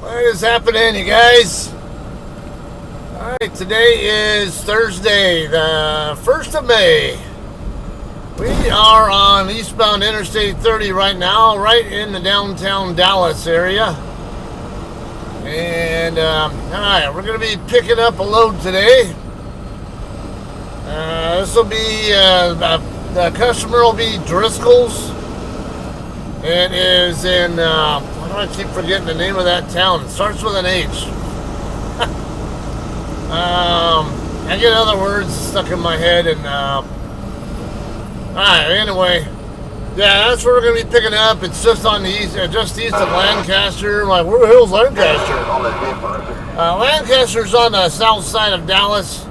What is happening, you guys? Alright, today is Thursday, the 1st of May. We are on eastbound Interstate 30 right now, right in the downtown Dallas area. And, alright, we're going to be picking up a load today. This will be, the customer will be Driscoll's. It is in, I keep forgetting the name of that town. It starts with an H. I get other words stuck in my head, and alright, anyway, yeah, that's where we're gonna be picking up. It's just on the east, just east of Lancaster. I'm like, where the hell's Lancaster? Lancaster's on the south side of Dallas,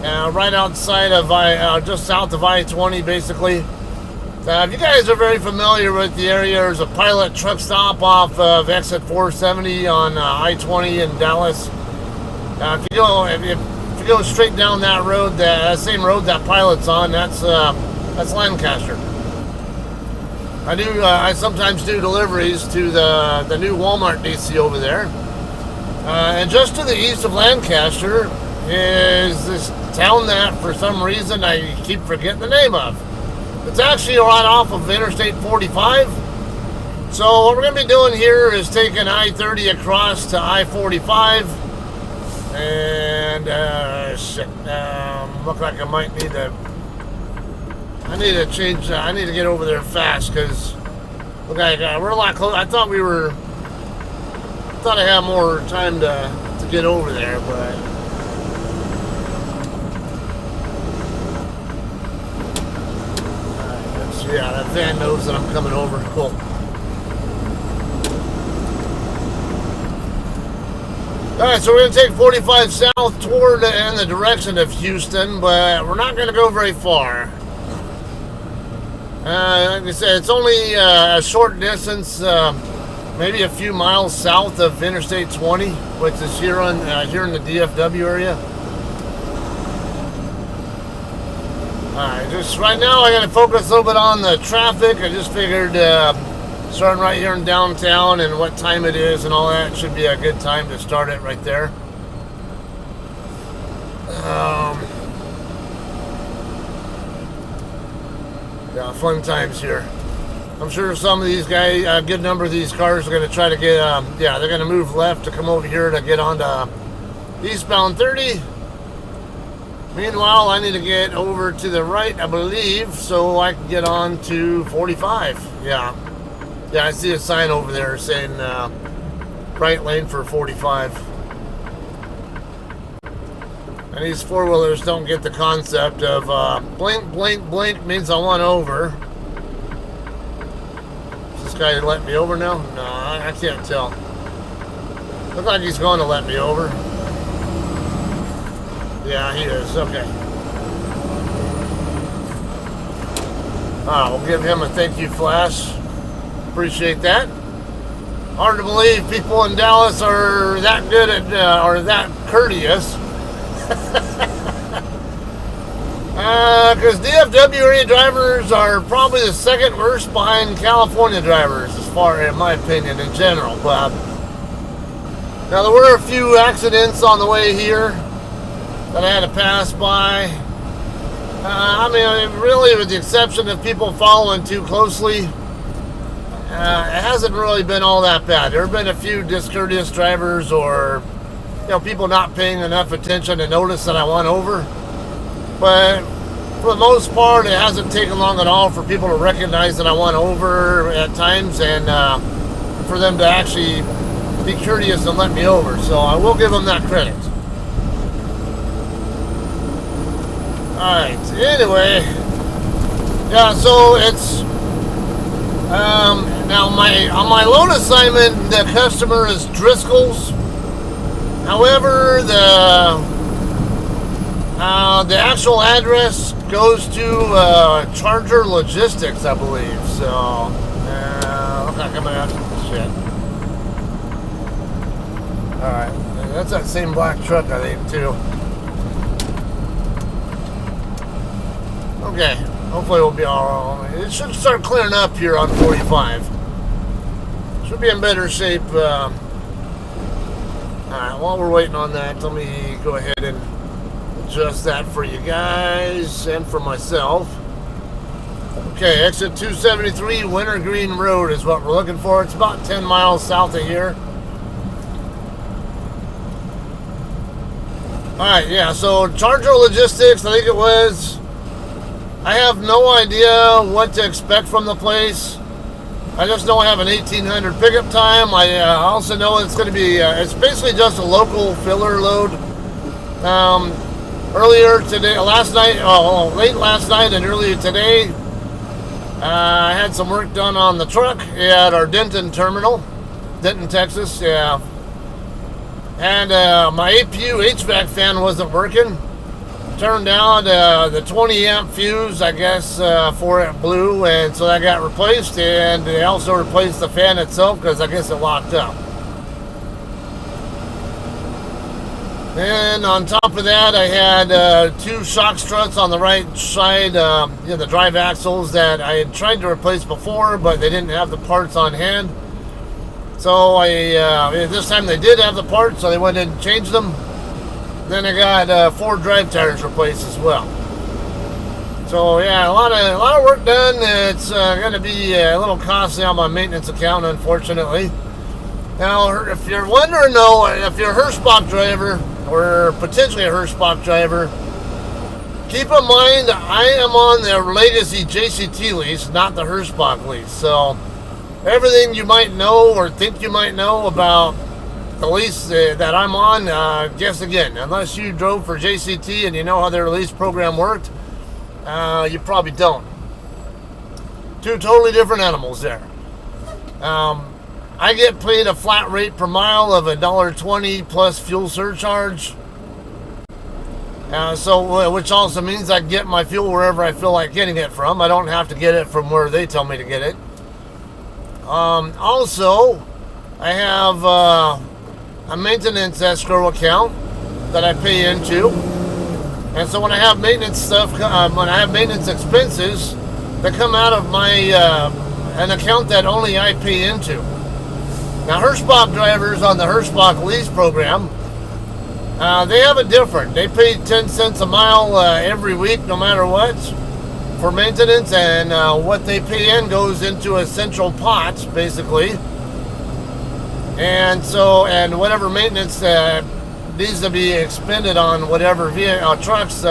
right outside of just south of I-20, basically. If you guys are very familiar with the area, there's a Pilot truck stop off of exit 470 on I-20 in Dallas. If you go straight down that road, that same road that Pilot's on, that's Lancaster. I sometimes do deliveries to the new Walmart DC over there. And just to the east of Lancaster is this town that for some reason I keep forgetting the name of. It's actually right off of Interstate 45. So what we're going to be doing here is taking I-30 across to I-45. And, look like I might need to... I need to change... I need to get over there fast, because... Look like we're a lot close. I thought I had more time to get over there, but... Yeah, that van knows that I'm coming over. Cool. Alright, so we're going to take 45 south toward in the direction of Houston, but we're not going to go very far. Like I said, it's only a short distance, maybe a few miles south of Interstate 20, which is here in the DFW area. Alright, just right now I gotta focus a little bit on the traffic. I just figured starting right here in downtown and what time it is and all that should be a good time to start it right there. Yeah, fun times here. I'm sure some of these guys, a good number of these cars are gonna try to get, yeah, they're gonna move left to come over here to get onto eastbound 30. Meanwhile, I need to get over to the right, I believe, so I can get on to 45. Yeah, I see a sign over there saying right lane for 45. And these four-wheelers don't get the concept of blink, blink, blink means I want over. Is this guy let me over now? No, I can't tell. Looks like he's going to let me over. Yeah, he is. Okay. We'll give him a thank you flash. Appreciate that. Hard to believe people in Dallas are that good at, or that courteous. Because DFW area drivers are probably the second worst behind California drivers, as far, in my opinion, in general. But now there were a few accidents on the way here that I had to pass by. I mean, really, with the exception of people following too closely, it hasn't really been all that bad. There have been a few discourteous drivers or, people not paying enough attention to notice that I went over. But for the most part, it hasn't taken long at all for people to recognize that I went over at times and for them to actually be courteous and let me over. So I will give them that credit. Alright, anyway, yeah, so it's, now on my loan assignment, the customer is Driscoll's. However, the actual address goes to Charger Logistics, I believe, so, I'm not coming out shit. Alright, that's that same black truck, I think, too. Okay, hopefully we'll be all right. It should start clearing up here on 45. Should be in better shape Alright, while we're waiting on that, let me go ahead and adjust that for you guys and for myself. Okay, exit 273 Wintergreen Road is what we're looking for. It's about 10 miles south of here. Alright, yeah, so Charger Logistics, I think it was. I have no idea what to expect from the place. I just know I have an 1800 pickup time. I also know it's going to be, it's basically just a local filler load. Earlier today, late last night and earlier today, I had some work done on the truck at our Denton terminal, Denton, Texas, yeah. And my APU HVAC fan wasn't working. Turned out the 20 amp fuse, I guess, for it blew, and so that got replaced, and they also replaced the fan itself because I guess it locked up. And on top of that, I had 2 shock struts on the right side, the drive axles that I had tried to replace before, but they didn't have the parts on hand. So this time they did have the parts, so they went in and changed them. Then I got 4 drive tires replaced as well. So yeah, a lot of work done. It's going to be a little costly on my maintenance account, unfortunately. Now, if you're wondering though, if you're a Hirschbach driver, or potentially a Hirschbach driver, keep in mind I am on their legacy JCT lease, not the Hirschbach lease. So everything you might know or think you might know about the lease that I'm on, guess again, unless you drove for JCT and you know how their lease program worked, you probably don't. 2 totally different animals there. I get paid a flat rate per mile of $1.20 plus fuel surcharge. Which also means I get my fuel wherever I feel like getting it from. I don't have to get it from where they tell me to get it. Also, I have a maintenance escrow account that I pay into. And so when I have maintenance stuff, when I have maintenance expenses that come out of my an account that only I pay into. Now, Hirschbach drivers on the Hirschbach lease program, they have it different. They pay 10 cents a mile every week, no matter what, for maintenance, and what they pay in goes into a central pot, basically. And so, and whatever maintenance needs to be expended on whatever trucks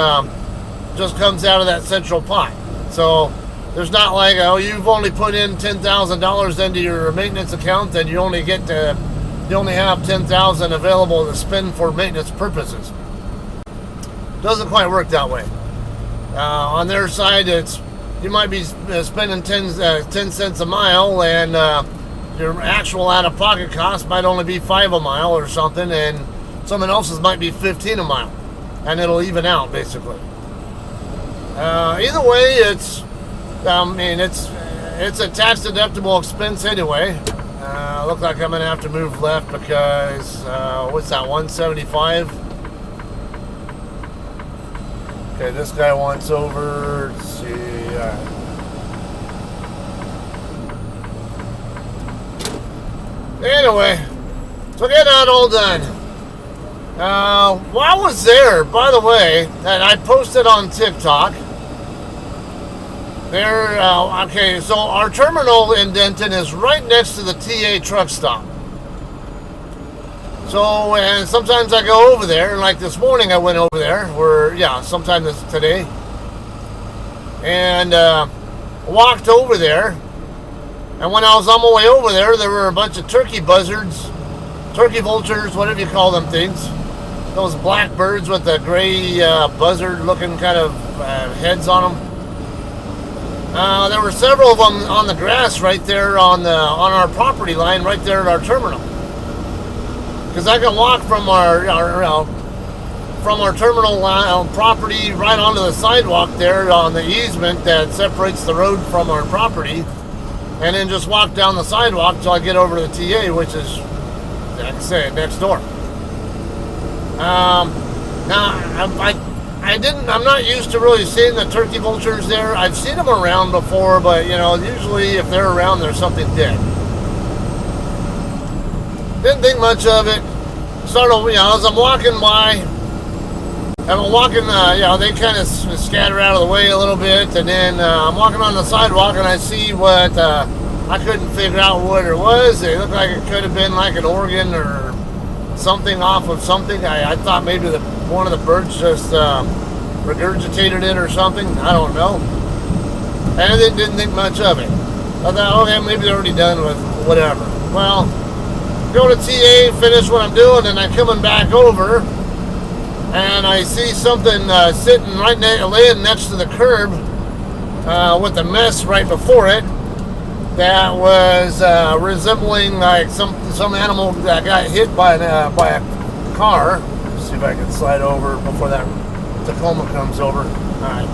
just comes out of that central pot. So there's not like, oh, you've only put in $10,000 into your maintenance account, and you only have $10,000 available to spend for maintenance purposes. Doesn't quite work that way. On their side, you might be spending 10 cents a mile, and your actual out-of-pocket cost might only be $5 a mile or something, and someone else's might be $15 a mile, and it'll even out basically. Either way, it's a tax-deductible expense anyway. Look like I'm gonna have to move left because what's that? 175. Okay, this guy wants over. Let's see. Anyway, so get that all done. While I was there, by the way, and I posted on TikTok. Okay, so our terminal in Denton is right next to the TA truck stop. So, and sometimes I go over there, and like this morning I went over there, sometime today, and walked over there, and when I was on my way over there, there were a bunch of turkey buzzards, turkey vultures, whatever you call them things, those black birds with the gray buzzard-looking kind of heads on them. There were several of them on the grass right there on our property line, right there at our terminal. Because I can walk from our terminal line, property right onto the sidewalk there on the easement that separates the road from our property, and then just walk down the sidewalk till I get over to the TA, which is, like I say, next door. I'm not used to really seeing the turkey vultures there. I've seen them around before, but usually if they're around, there's something dead. Didn't think much of it. as I'm walking by, they kind of scatter out of the way a little bit, and then I'm walking on the sidewalk, and I see what I couldn't figure out what it was. It looked like it could have been like an organ or something off of something. I thought maybe one of the birds just regurgitated it or something. I don't know. And I didn't think much of it. I thought, okay, maybe they're already done with whatever. Well, go to TA, finish what I'm doing, and I'm coming back over, and I see something sitting laying next to the curb with a mess right before it that was resembling like some animal that got hit by a car. Let's see if I can slide over before that Tacoma comes over. All right.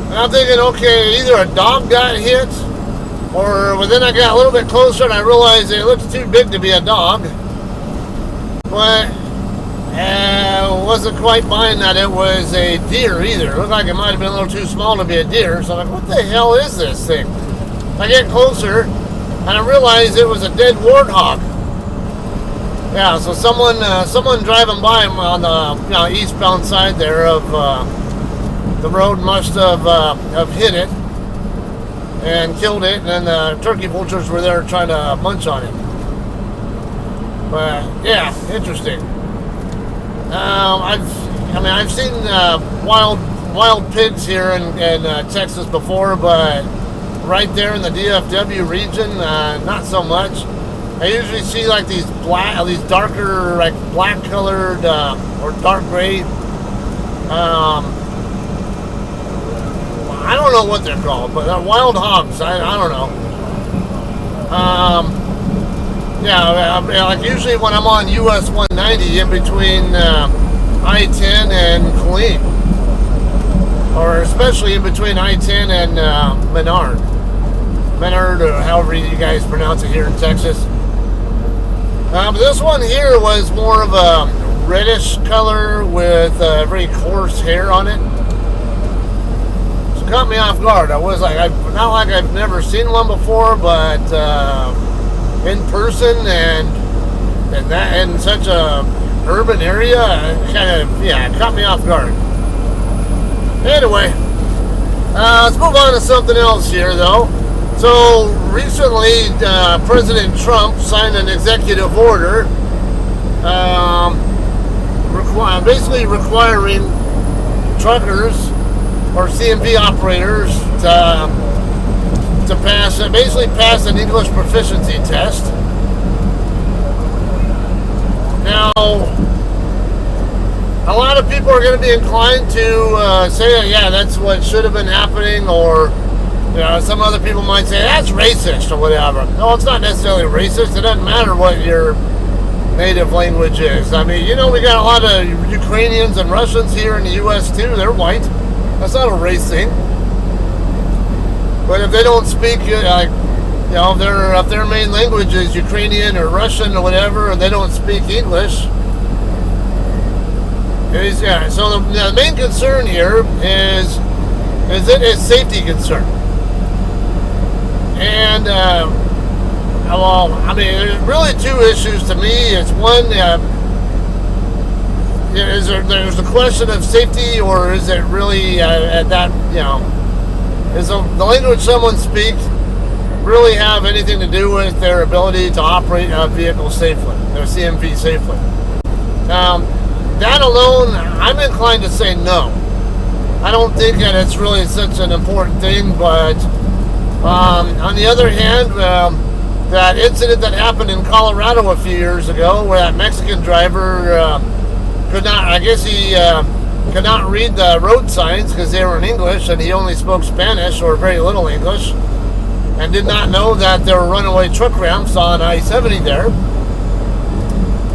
And I'm thinking, okay, either a dog got hit, or then I got a little bit closer and I realized it looked too big to be a dog. But wasn't quite buying that it was a deer either. It looked like it might have been a little too small to be a deer. So I'm like, what the hell is this thing? I get closer and I realized it was a dead warthog. Yeah, so someone driving by on the eastbound side there of the road must have hit it and killed it, and then the turkey vultures were there trying to munch on it. But yeah, interesting. I've seen wild pigs here in Texas before, but right there in the DFW region, not so much. I usually see like these darker, like black colored or dark gray. I don't know what they're called, but they're wild hogs. I don't know. Like usually when I'm on US 190 in between I-10 and Killeen, or especially in between I-10 and Menard, or however you guys pronounce it here in Texas. But this one here was more of a reddish color with very coarse hair on it. Caught me off guard. I was like, not like I've never seen one before, but in person and that in such a urban area, it caught me off guard. Anyway, let's move on to something else here, though. So recently, President Trump signed an executive order, basically requiring truckers or CMV operators to pass an English proficiency test. Now, a lot of people are going to be inclined to say, yeah, that's what should have been happening, or some other people might say that's racist or whatever. No, it's not necessarily racist. It doesn't matter what your native language is. I mean, we got a lot of Ukrainians and Russians here in the U.S. too. They're white. That's not a race thing. But if they don't speak, if their main language is Ukrainian or Russian or whatever, and they don't speak English, so the main concern here is safety concern. And there's really two issues to me. It's one. There's the question of safety, or is it really at that, is the language someone speaks really have anything to do with their ability to operate a vehicle safely, their CMV safely? That alone, I'm inclined to say no. I don't think that it's really such an important thing, but on the other hand, that incident that happened in Colorado a few years ago, where that Mexican driver could not read the road signs because they were in English, and he only spoke Spanish or very little English, and did not know that there were runaway truck ramps on I-70 there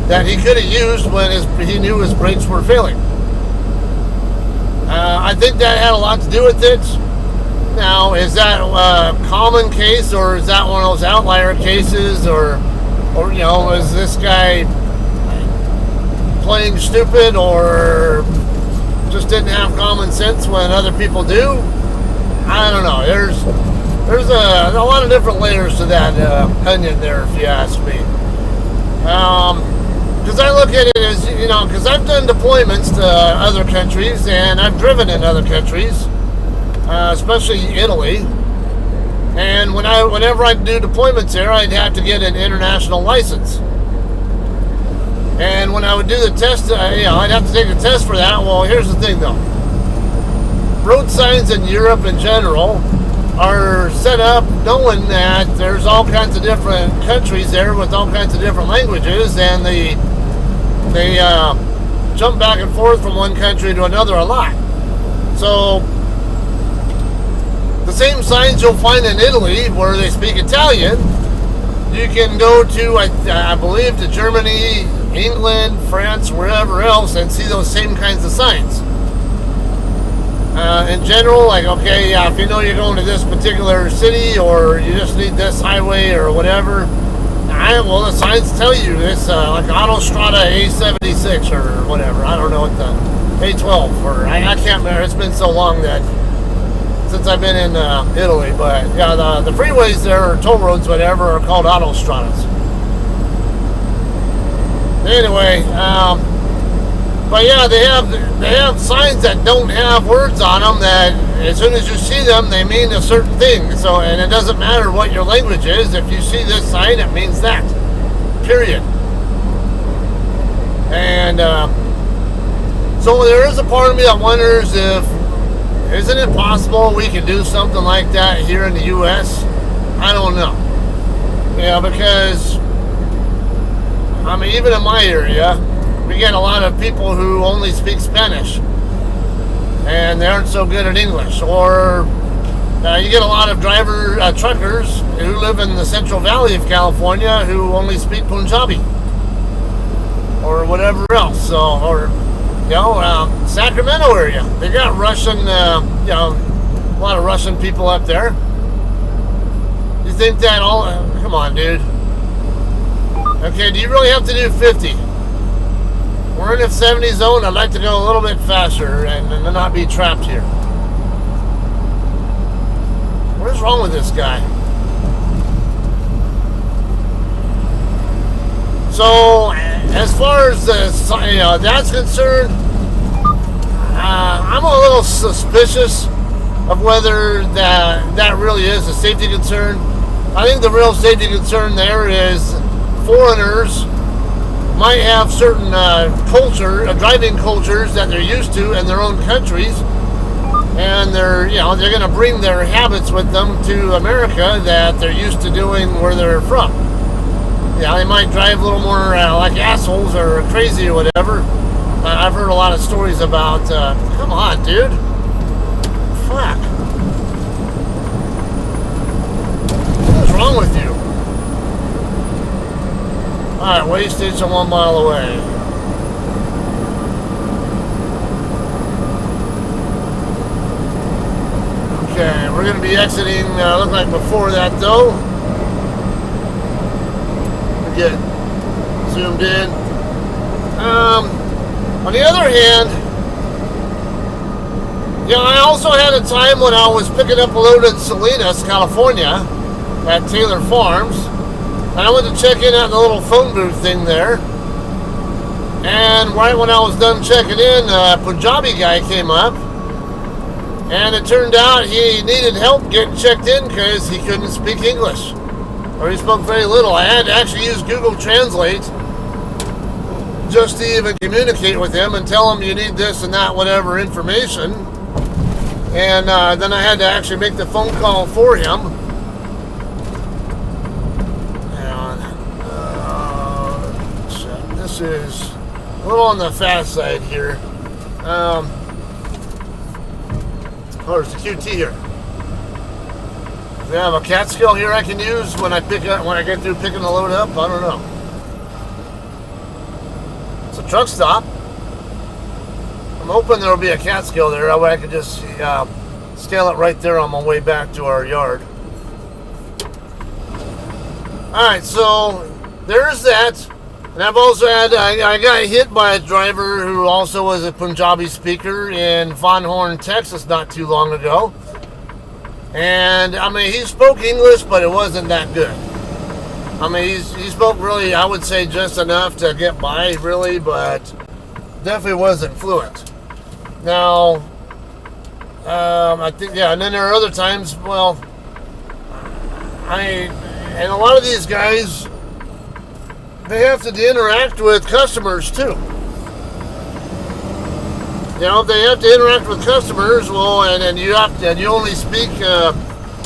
that he could have used when he knew his brakes were failing. I think that had a lot to do with it. Now, is that a common case, or is that one of those outlier cases, or is this guy playing stupid, or just didn't have common sense when other people do? I don't know. there's a lot of different layers to that onion there, if you ask me. Because I look at it as, because I've done deployments to other countries, and I've driven in other countries, especially Italy. And whenever I do deployments there, I'd have to get an international license. And when I would do the test, I'd have to take a test for that. Well, here's the thing, though. Road signs in Europe in general are set up knowing that there's all kinds of different countries there with all kinds of different languages, and they jump back and forth from one country to another a lot. So the same signs you'll find in Italy where they speak Italian, you can go to, I believe, to Germany, England, France, wherever else, and see those same kinds of signs. In general, like, okay, yeah, if you know you're going to this particular city, or you just need this highway or whatever, well, the signs tell you this, like Autostrada A76 or whatever. I don't know what the A12 or I can't remember. It's been so long that since I've been in Italy, but yeah, the freeways there, or toll roads, whatever, are called autostradas. Anyway, but yeah, they have signs that don't have words on them that as soon as you see them, they mean a certain thing. So, and it doesn't matter what your language is. If you see this sign, it means that. Period. And so there is a part of me that wonders isn't it possible we could do something like that here in the U.S.? I don't know. Yeah, because I mean, even in my area, we get a lot of people who only speak Spanish, and they aren't so good at English. Or you get a lot of truckers who live in the Central Valley of California who only speak Punjabi or whatever else. So, or Sacramento area, they got Russian, a lot of Russian people up there. You think that all? Come on, dude. Okay, do you really have to do 50? We're in a 70 zone. I'd like to go a little bit faster and not be trapped here. What is wrong with this guy? So, as far as that's concerned, I'm a little suspicious of whether that really is a safety concern. I think the real safety concern there is foreigners might have certain driving cultures that they're used to in their own countries, and they're going to bring their habits with them to America that they're used to doing where they're from. Yeah, they might drive a little more like assholes or crazy or whatever. I've heard a lot of stories about. Come on, dude. Fuck. What's wrong with you? Alright, way station 1 mile away. Okay, we're going to be exiting, look like before that though. We get zoomed in. On the other hand, I also had a time when I was picking up a load in Salinas, California, at Taylor Farms. And I went to check in at the little phone booth thing there. And right when I was done checking in, a Punjabi guy came up. And it turned out he needed help getting checked in because he couldn't speak English. Or he spoke very little. I had to actually use Google Translate just to even communicate with him and tell him you need this and that, whatever information. And then I had to actually make the phone call for him. This is a little on the fast side here. There's the QT here. Do they have a Catskill here I can use when I get through picking the load up? I don't know. It's a truck stop. I'm hoping there'll be a Catskill there. That way I can just scale it right there on my way back to our yard. Alright, so there's that. And I've also had, I got hit by a driver who also was a Punjabi speaker in Von Horn, Texas not too long ago. And I mean, he spoke English, but it wasn't that good. I mean, he spoke really, I would say, just enough to get by, really, but definitely wasn't fluent. Now, I think, yeah, and then there are other times, well, and a lot of these guys, they have to interact with customers too. You know, if they have to interact with customers, well, and you only speak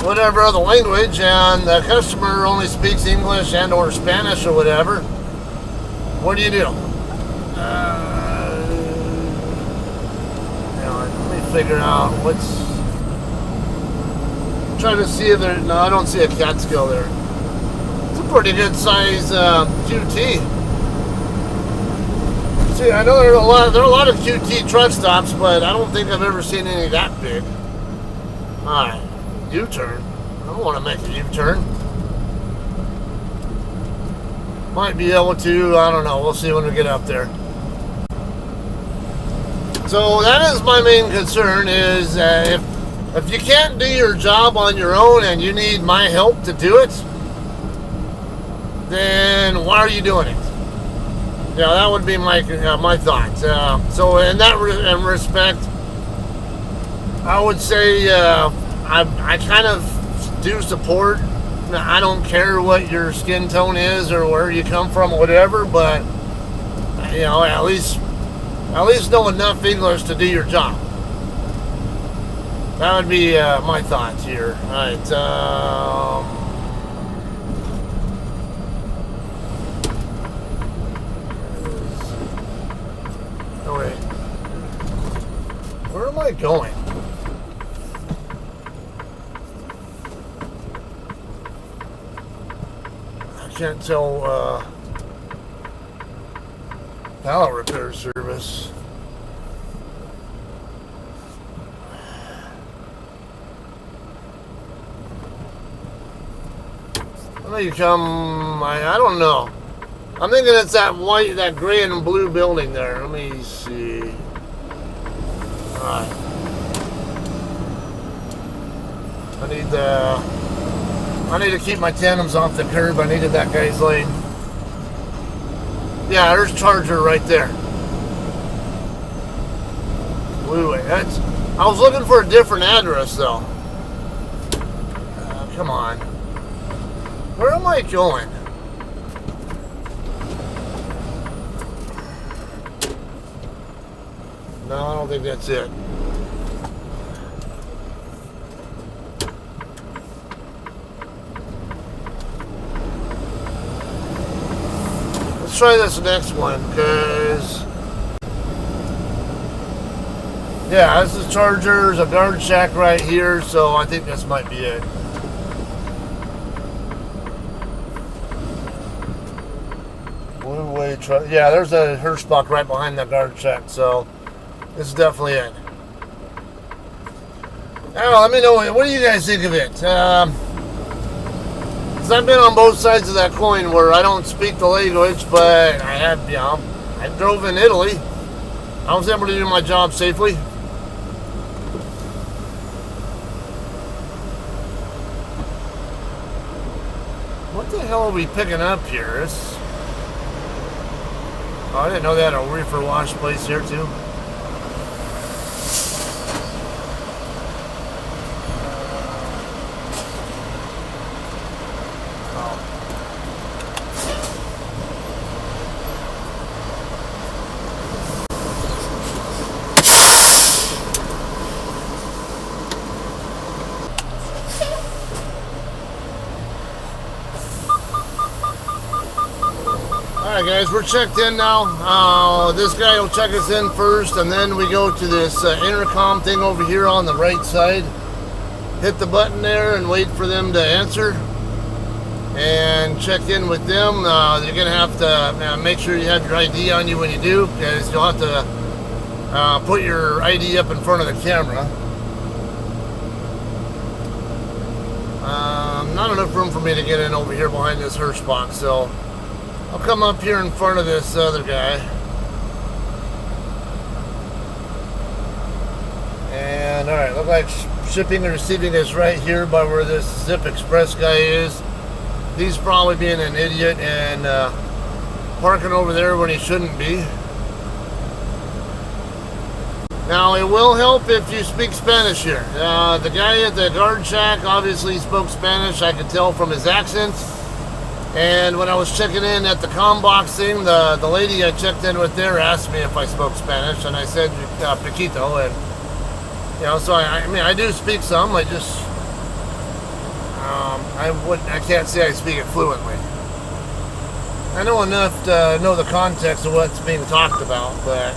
whatever other language, and the customer only speaks English and or Spanish or whatever. What do? You know, let me figure out what's. I'm trying to see if there. No, I don't see a Catskill there. It's a pretty good size QT. See, I know there are a lot of QT truck stops, but I don't think I've ever seen any that big. Alright, U-turn. I don't want to make a U-turn. Might be able to, I don't know. We'll see when we get up there. So that is my main concern is if you can't do your job on your own and you need my help to do it, then why are you doing it? Yeah, that would be my thought. So in that respect, I would say I kind of do support. I don't care what your skin tone is or where you come from or whatever, but you know, at least know enough English to do your job. That would be my thoughts here. All right. Oh, wait. Where am I going? I can't tell. Pallet repair service. Where do you come? I don't know. I'm thinking it's that gray and blue building there. Let me see. Alright. I need to keep my tandems off the curb. I needed that guy's lane. Yeah, there's Charger right there. Blue. I was looking for a different address though. Come on. Where am I going? No, I don't think that's it. Let's try this next one, because yeah, this is Chargers, a guard shack right here, so I think this might be it. Blue way truck. Yeah, there's a Hirschbach right behind that guard shack, so this is definitely it. Now, let me know, what do you guys think of it? Because I've been on both sides of that coin where I don't speak the language, but I have, you know, I drove in Italy. I was able to do my job safely. What the hell are we picking up here? Oh, I didn't know they had a reefer wash place here too. Alright guys, we're checked in now. This guy will check us in first, and then we go to this intercom thing over here on the right side. Hit the button there and wait for them to answer. And check in with them. You're going to have to make sure you have your ID on you when you do, because you'll have to put your ID up in front of the camera. Not enough room for me to get in over here behind this Hirschbach, so I'll come up here in front of this other guy. And alright, look like shipping and receiving is right here by where this Zip Express guy is. He's probably being an idiot and parking over there when he shouldn't be. Now, it will help if you speak Spanish here. The guy at the guard shack obviously spoke Spanish. I could tell from his accent. And when I was checking in at the comm box thing, the lady I checked in with there asked me if I spoke Spanish, and I said poquito, and you know, so I mean I do speak some. I just I can't say I speak it fluently. I know enough to know the context of what's being talked about, but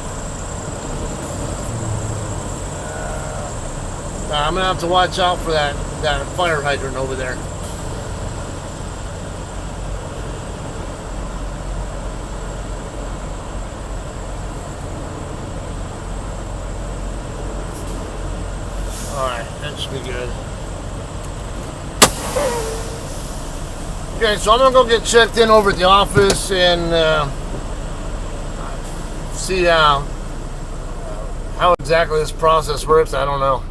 I'm gonna have to watch out for that fire hydrant over there. Alright, that should be good. Okay, so I'm going to go get checked in over at the office and see how exactly this process works. I don't know.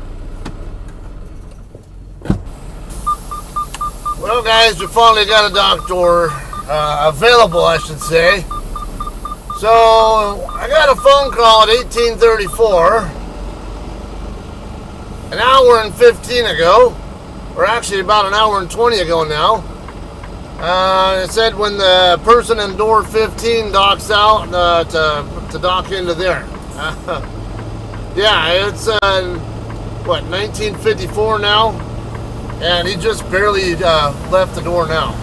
Well, guys, we finally got a doctor available, I should say. So, I got a phone call at 1834. An hour and 15 ago, or actually about an hour and 20 ago now. It said when the person in door 15 docks out to dock into there. Yeah, it's what, 1954 now, and he just barely left the door now.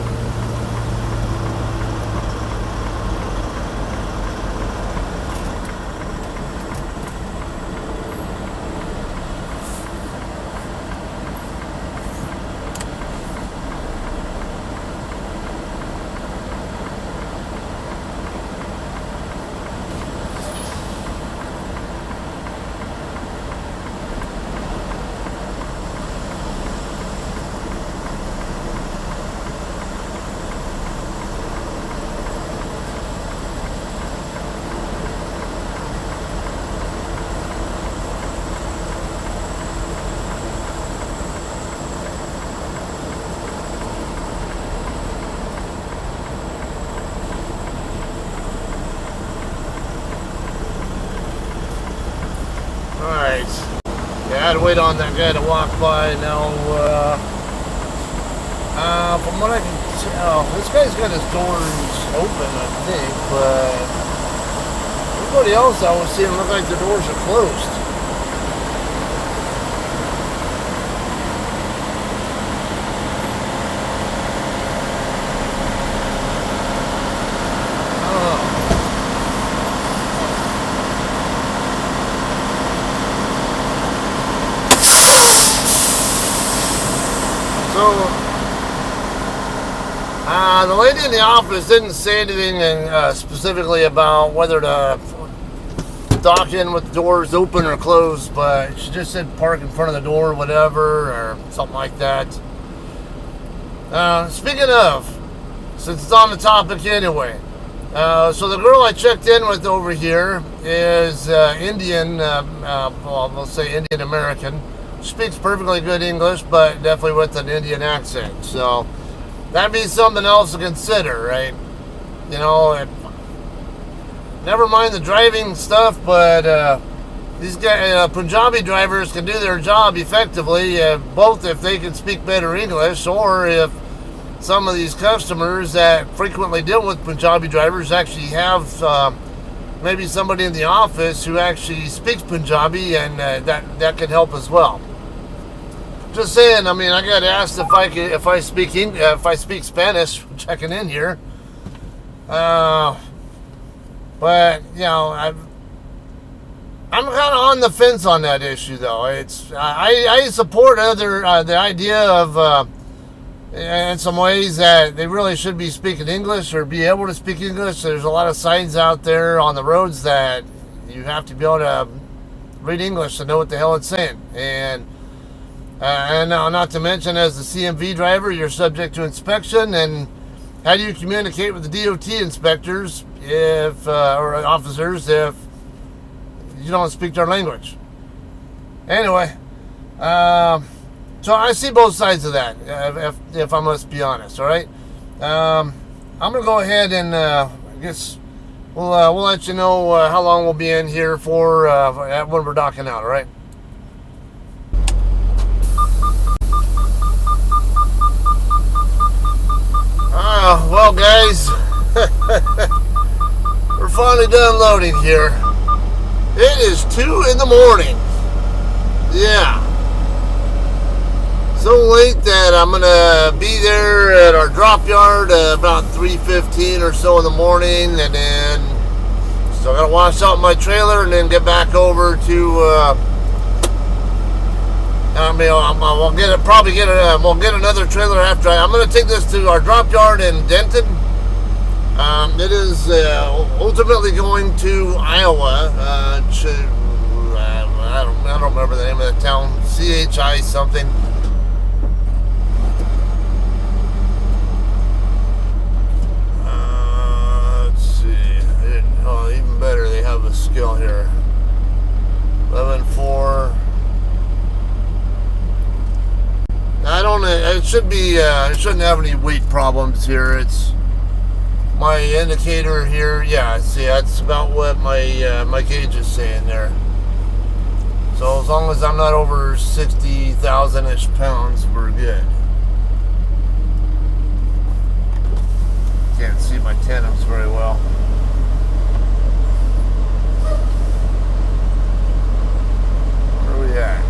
Alright. Yeah, I had to wait on that guy to walk by. Now, from what I can tell, this guy's got his doors open, I think, but everybody else I was seeing look like the doors are closed. The lady in the office didn't say anything specifically about whether to dock in with the doors open or closed, but she just said park in front of the door, whatever, or something like that. Speaking of, since it's on the topic anyway, so the girl I checked in with over here is Indian, well, we'll say Indian American. Speaks perfectly good English, but definitely with an Indian accent. So that'd be something else to consider, right? You know, never mind the driving stuff, but these guys, Punjabi drivers can do their job effectively, both if they can speak better English, or if some of these customers that frequently deal with Punjabi drivers actually have maybe somebody in the office who actually speaks Punjabi, and that could help as well. Just saying. I mean, I got asked if I speak Spanish checking in here, but you know, I'm kind of on the fence on that issue, though. It's I support the idea of in some ways that they really should be speaking English or be able to speak English. There's a lot of signs out there on the roads that you have to be able to read English to know what the hell it's saying, and now, not to mention, as the CMV driver, you're subject to inspection. And how do you communicate with the DOT inspectors or officers if you don't speak their language? Anyway, So I see both sides of that, if I must be honest. All right. I'm gonna go ahead and I guess we'll let you know how long we'll be in here for when we're docking out. All right. Well, guys, we're finally done loading here. It is 2 in the morning. Yeah. So late that I'm gonna be there at our drop yard about 3:15 or so in the morning, and then still gotta wash out my trailer and then get back over to. We'll get another trailer after. I'm gonna take this to our drop yard in Denton. It is ultimately going to Iowa. I don't remember the name of the town. CHI something. Let's see. Even better, they have a skill here. 11.4. I don't. It should be. It shouldn't have any weight problems here. It's my indicator here. Yeah. See, that's about what my gauge is saying there. So as long as I'm not over 60,000-ish pounds, we're good. Can't see my tandems very well. Where are we at?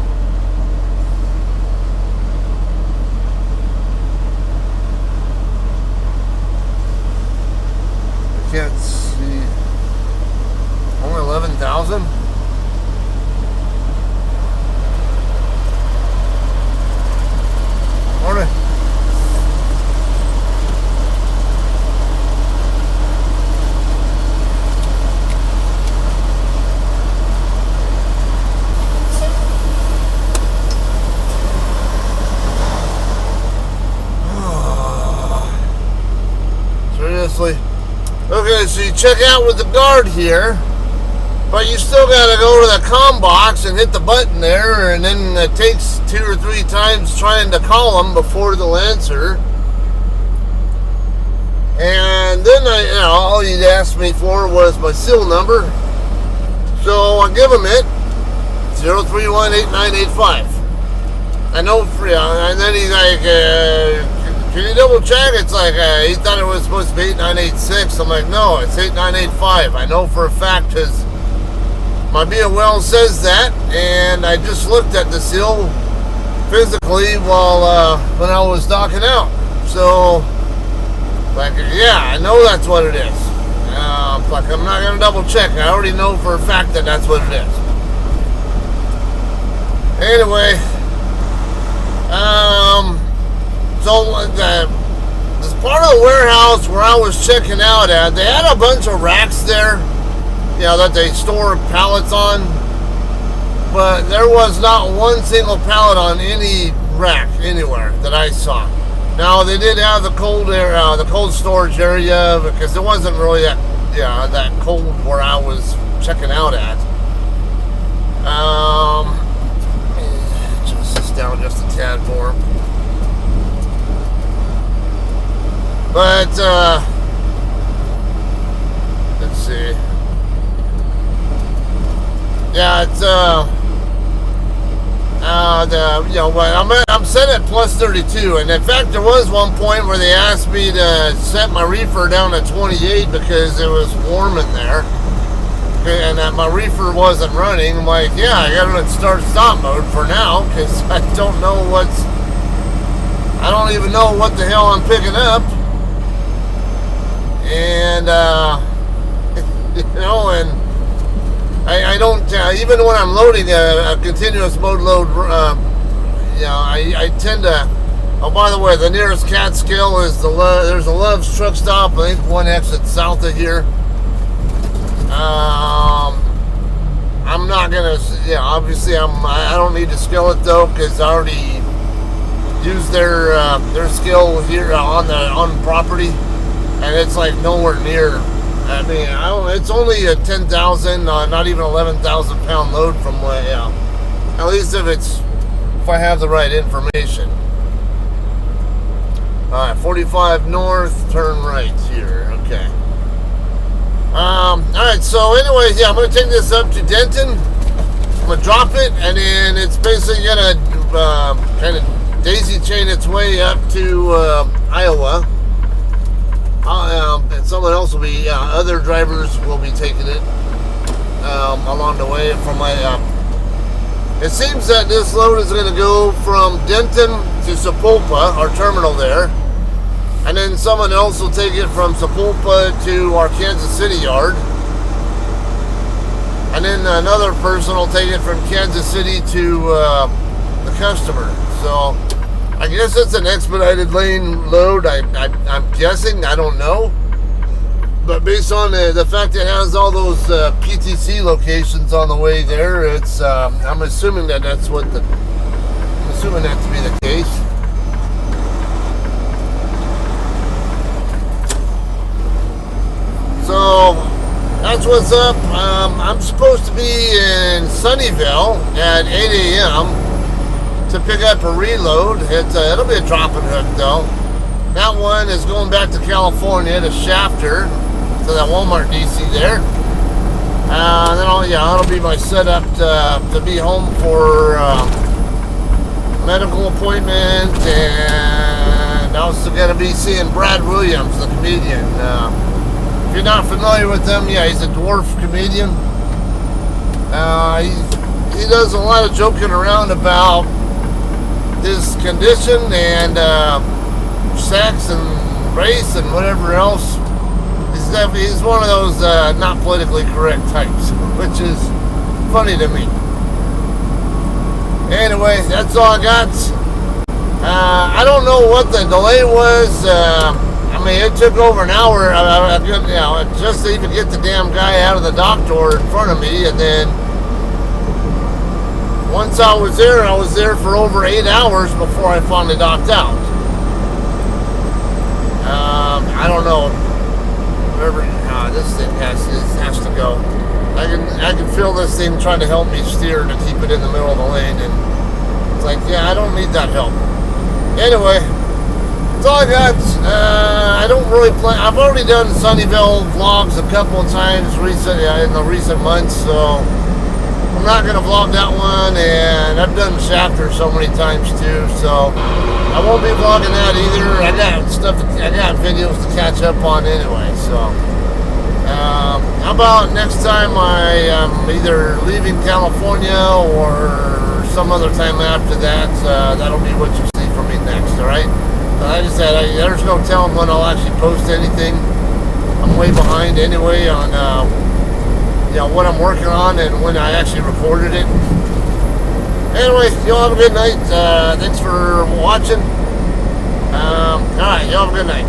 Can't see. Only 11,000? Morning. Seriously? Okay, so you check out with the guard here, but you still got to go to the comm box and hit the button there, and then it takes 2 or 3 times trying to call them before they'll answer. And then all he'd asked me for was my seal number, so I give him it, 0318985. I know, and then he's like, can you double check? It's like, he thought it was supposed to be 8986. I'm like, no, it's 8985. I know for a fact because my BOL says that, and I just looked at the seal physically while when I was docking out. So, like, yeah, I know that's what it is. Like, I'm not going to double check. I already know for a fact that that's what it is. Anyway, so this part of the warehouse where I was checking out at, they had a bunch of racks there, that they store pallets on, but there was not one single pallet on any rack anywhere that I saw. Now they did have the cold storage area, because it wasn't really that cold where I was checking out at. Just this down just a tad more. But, let's see. Yeah, it's, I'm set at plus 32, and in fact, there was one point where they asked me to set my reefer down to 28 because it was warm in there, and that my reefer wasn't running. I'm like, yeah, I got it in start-stop mode for now, because I don't even know what the hell I'm picking up. And, and I don't, even when I'm loading a continuous mode load, I tend to, oh, by the way, the nearest CAT scale is there's a Love's truck stop, I think one exit south of here. I'm not going to, obviously I don't need to scale it though, because I already used their scale here on property. And it's like nowhere near. I mean, it's only a 10,000, not even 11,000 pound load from at least if it's if I have the right information. Alright, 45 north, turn right here. Okay. Alright, so anyways, yeah, I'm going to take this up to Denton. I'm going to drop it, and then it's basically going to kind of daisy chain its way up to Iowa. And someone else will be, other drivers will be taking it along the way from my... it seems that this load is going to go from Denton to Sapulpa, our terminal there. And then someone else will take it from Sapulpa to our Kansas City yard. And then another person will take it from Kansas City to the customer. So I guess it's an expedited lane load. I'm guessing. I don't know. But based on the fact that it has all those PTC locations on the way there, it's I'm assuming that that's what I'm assuming that to be the case. So that's what's up. I'm supposed to be in Sunnyvale at 8 a.m. to pick up a reload. It'll be a dropping hook though. That one is going back to California to Shafter, to that Walmart DC there. Then it'll be my setup to be home for medical appointment, and I'm also going to be seeing Brad Williams, the comedian. If you're not familiar with him, yeah, he's a dwarf comedian. He does a lot of joking around about his condition and sex and race and whatever else. He's one of those not politically correct types, which is funny to me. Anyway, that's all I got. I don't know what the delay was. I mean, it took over an hour, just to even get the damn guy out of the dock door in front of me. And then once I was there for over 8 hours before I finally docked out. I don't know. Whatever, this thing has to go. I can feel this thing trying to help me steer to keep it in the middle of the lane, and it's like, yeah, I don't need that help. Anyway, that's all I got. I don't really plan. I've already done Sunnyvale vlogs a couple of times in the recent months, so I'm not gonna vlog that one. And I've done Shafter so many times too, so I won't be vlogging that either. I got videos to catch up on anyway. So how about next time I am either leaving California or some other time after that? That'll be what you see from me next. All right. Like I said, there's no telling when I'll actually post anything. I'm way behind anyway on what I'm working on and when I actually recorded it. Anyway, y'all have a good night. Thanks for watching. Alright, y'all have a good night.